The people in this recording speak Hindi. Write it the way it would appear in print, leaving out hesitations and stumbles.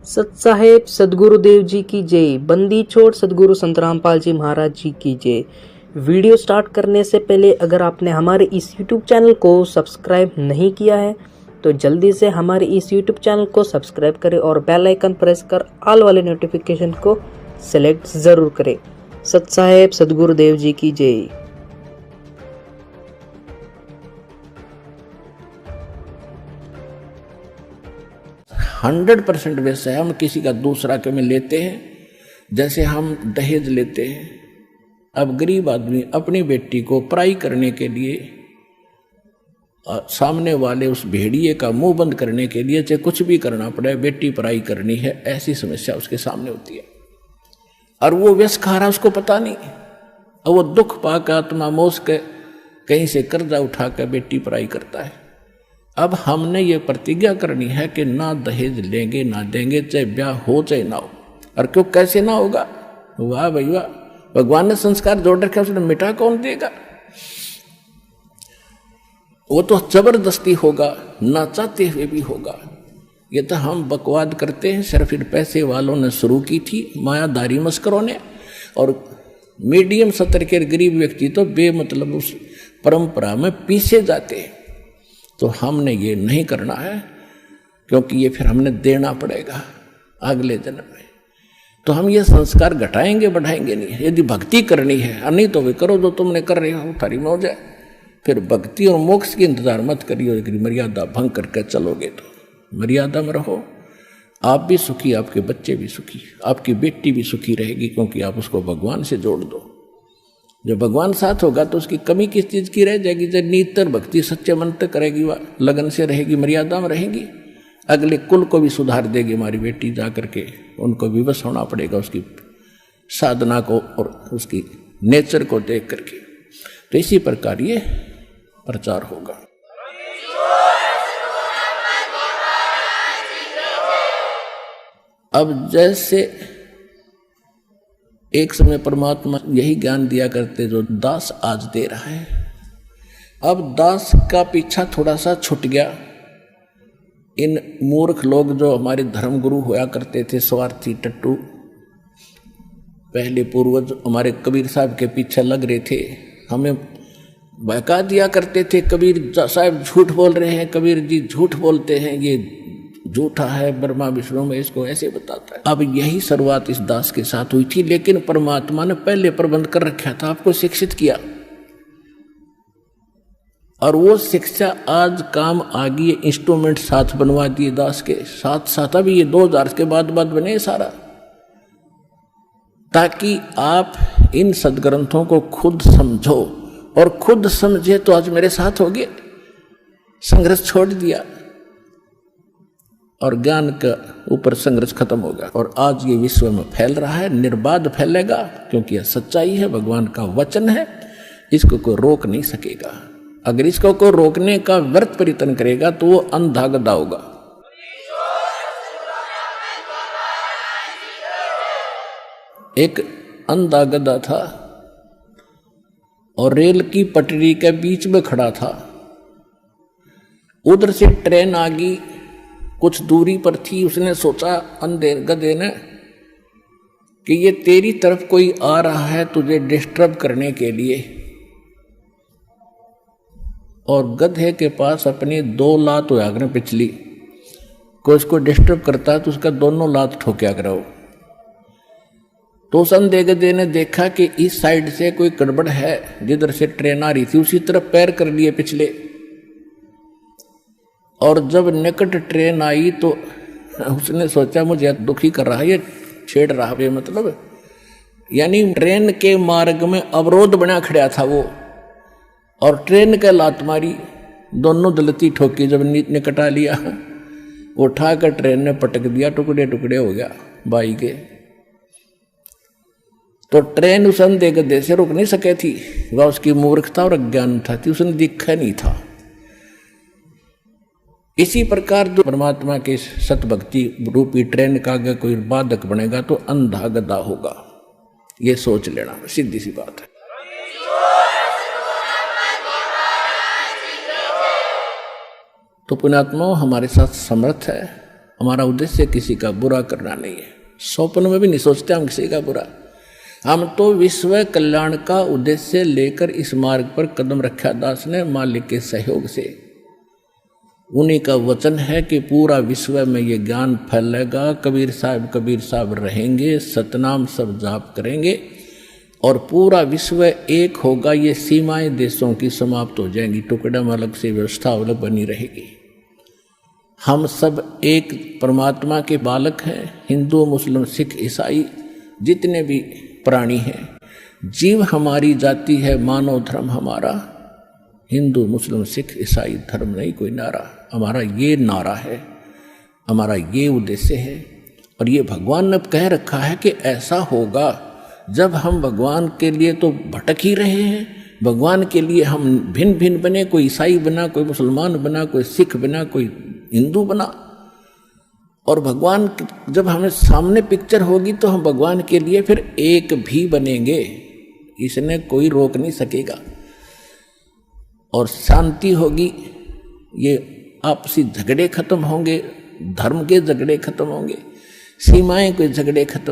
सत साहेब सदगुरुदेव जी की जय। बंदी छोड़ सदगुरु संत रामपाल जी महाराज जी की जय। वीडियो स्टार्ट करने से पहले अगर आपने हमारे इस YouTube चैनल को सब्सक्राइब नहीं किया है तो जल्दी से हमारे इस YouTube चैनल को सब्सक्राइब करें और बेल आइकन प्रेस कर ऑल वाले नोटिफिकेशन को सिलेक्ट ज़रूर करें। सत साहेब सदगुरुदेव जी की जय। 100% वैसा है। हम किसी का दूसरा के में लेते हैं, जैसे हम दहेज लेते हैं। अब गरीब आदमी अपनी बेटी को पराई करने के लिए, सामने वाले उस भेड़िए का मुंह बंद करने के लिए चाहे कुछ भी करना पड़े, बेटी पराई करनी है, ऐसी समस्या उसके सामने होती है। और वो व्यस खा रहा, उसको पता नहीं, और वो दुख पाकर आत्मा मोस के कहीं से कर्जा उठा कर बेटी पराई करता है। अब हमने ये प्रतिज्ञा करनी है कि ना दहेज लेंगे ना देंगे, चाहे ब्याह हो चाहे ना हो। और क्यों, कैसे ना होगा? वाह भाई वाह, भगवान ने संस्कार जोड़ रखा, उसने मिटा कौन देगा? वो तो जबरदस्ती होगा, ना चाहते हुए भी होगा। ये तो हम बकवाद करते हैं, सिर्फ फिर पैसे वालों ने शुरू की थी, मायाधारी मस्करों ने। और मीडियम स्तर के गरीब व्यक्ति तो बेमतलब उस परंपरा में पीछे जाते हैं। तो हमने ये नहीं करना है, क्योंकि ये फिर हमने देना पड़ेगा अगले जन्म में। तो हम ये संस्कार घटाएंगे बढ़ाएंगे नहीं। यदि भक्ति करनी है, नहीं तो वे करो जो तुमने कर रहे हो, थारी मौज है। फिर भक्ति और मोक्ष की इंतजार मत करियो। यदि मर्यादा भंग करके चलोगे तो मर्यादा में रहो, आप भी सुखी, आपके बच्चे भी सुखी, आपकी बेटी भी सुखी रहेगी, क्योंकि आप उसको भगवान से जोड़ दो। जब भगवान साथ होगा तो उसकी कमी किस चीज़ की रह जाएगी? जब नितर भक्ति सच्चे मन तक करेगी, वह लगन से रहेगी, मर्यादा में रहेगी, अगले कुल को भी सुधार देगी हमारी बेटी। जा करके उनको विवश होना पड़ेगा उसकी साधना को और उसकी नेचर को देख करके। तो इसी प्रकार ये प्रचार होगा। अब जैसे एक समय परमात्मा यही ज्ञान दिया करते जो दास आज दे रहा है। अब दास का पीछा थोड़ा सा छूट गया। इन मूर्ख लोग जो हमारे धर्मगुरु हुआ करते थे, स्वार्थी टट्टू, पहले पूर्वज हमारे कबीर साहब के पीछे लग रहे थे, हमें बहका दिया करते थे। कबीर साहब झूठ बोल रहे हैं, कबीर जी झूठ बोलते हैं, ये झूठा है, ब्रह्मा विष्णु में इसको ऐसे बताता है। अब यही शुरुआत इस दास के साथ हुई थी, लेकिन परमात्मा ने पहले प्रबंध कर रखा था, आपको शिक्षित किया। और वो शिक्षा आज काम आ गई। इंस्ट्रूमेंट साथ बनवा दिए दास के साथ साथ। अभी ये 2000 के बाद बने सारा, ताकि आप इन सदग्रंथों को खुद समझो, और खुद समझे तो आज मेरे साथ हो गए। संघर्ष छोड़ दिया और ज्ञान का ऊपर संघर्ष खत्म हो गया। और आज ये विश्व में फैल रहा है, निर्बाध फैलेगा, क्योंकि यह सच्चाई है, भगवान का वचन है, इसको कोई रोक नहीं सकेगा। अगर इसको कोई रोकने का व्यर्थ प्रयत्न करेगा तो वो अंधा गधा होगा। एक अंधा गधा था और रेल की पटरी के बीच में खड़ा था। उधर से ट्रेन आ गई, कुछ दूरी पर थी। उसने सोचा, अंधे गधे ने, कि ये तेरी तरफ कोई आ रहा है तुझे डिस्टर्ब करने के लिए। और गधे के पास अपनी 2 लात हुआ करें पिछली, कोई उसको डिस्टर्ब करता है तो उसका दोनों लात ठोक्या करो। तो उस अंधे गधे ने देखा कि इस साइड से कोई गड़बड़ है, जिधर से ट्रेन आ रही थी उसी तरफ पैर कर लिए पिछले। और जब निकट ट्रेन आई तो उसने सोचा मुझे दुखी कर रहा है, ये छेड़ रहा है, मतलब यानी ट्रेन के मार्ग में अवरोध बना खड़ा था वो। और ट्रेन का लात मारी, दोनों दलती ठोकी। जब निकट आ लिया, उठाकर ट्रेन ने पटक दिया, टुकड़े टुकड़े हो गया बाई के। तो ट्रेन उस अंधे गधे से रुक नहीं सके थी, वह उसकी मूर्खता और अज्ञानता थी, उसने दिखा नहीं था। इसी प्रकार जो परमात्मा के सतभक्ति रूपी ट्रेन का अगर कोई बाधक बनेगा तो अंधा गधा होगा। ये सोच लेना, सीधी सी बात है। तो पुण्यात्मा हमारे साथ समर्थ है हमारा उद्देश्य किसी का बुरा करना नहीं है, स्वप्न में भी नहीं सोचते हम किसी का बुरा। हम तो विश्व कल्याण का उद्देश्य लेकर इस मार्ग पर कदम रखा दास ने मालिक के सहयोग से। उन्हीं का वचन है कि पूरा विश्व में ये ज्ञान फैलेगा, कबीर साहब रहेंगे, सतनाम सब जाप करेंगे और पूरा विश्व एक होगा। ये सीमाएं देशों की समाप्त हो जाएंगी, टुकड़ा में अलग से व्यवस्था अलग बनी रहेगी। हम सब एक परमात्मा के बालक हैं, हिंदू मुस्लिम सिख ईसाई जितने भी प्राणी हैं। जीव हमारी जाति है, मानव धर्म हमारा, हिंदू मुस्लिम सिख ईसाई धर्म नहीं कोई नारा। हमारा ये नारा है, हमारा ये उद्देश्य है। और ये भगवान ने कह रखा है कि ऐसा होगा जब हम भगवान के लिए तो भटक ही रहे हैं, भगवान के लिए हम भिन्न भिन्न बने, कोई ईसाई बना, कोई मुसलमान बना, कोई सिख बना, कोई हिंदू बना। और भगवान जब हमें सामने पिक्चर होगी तो हम भगवान के लिए फिर एक भी बनेंगे, इसने कोई रोक नहीं सकेगा। और शांति होगी, ये आपसी झगड़े खत्म होंगे, धर्म के झगड़े खत्म होंगे, सीमाएं के झगड़े खत्म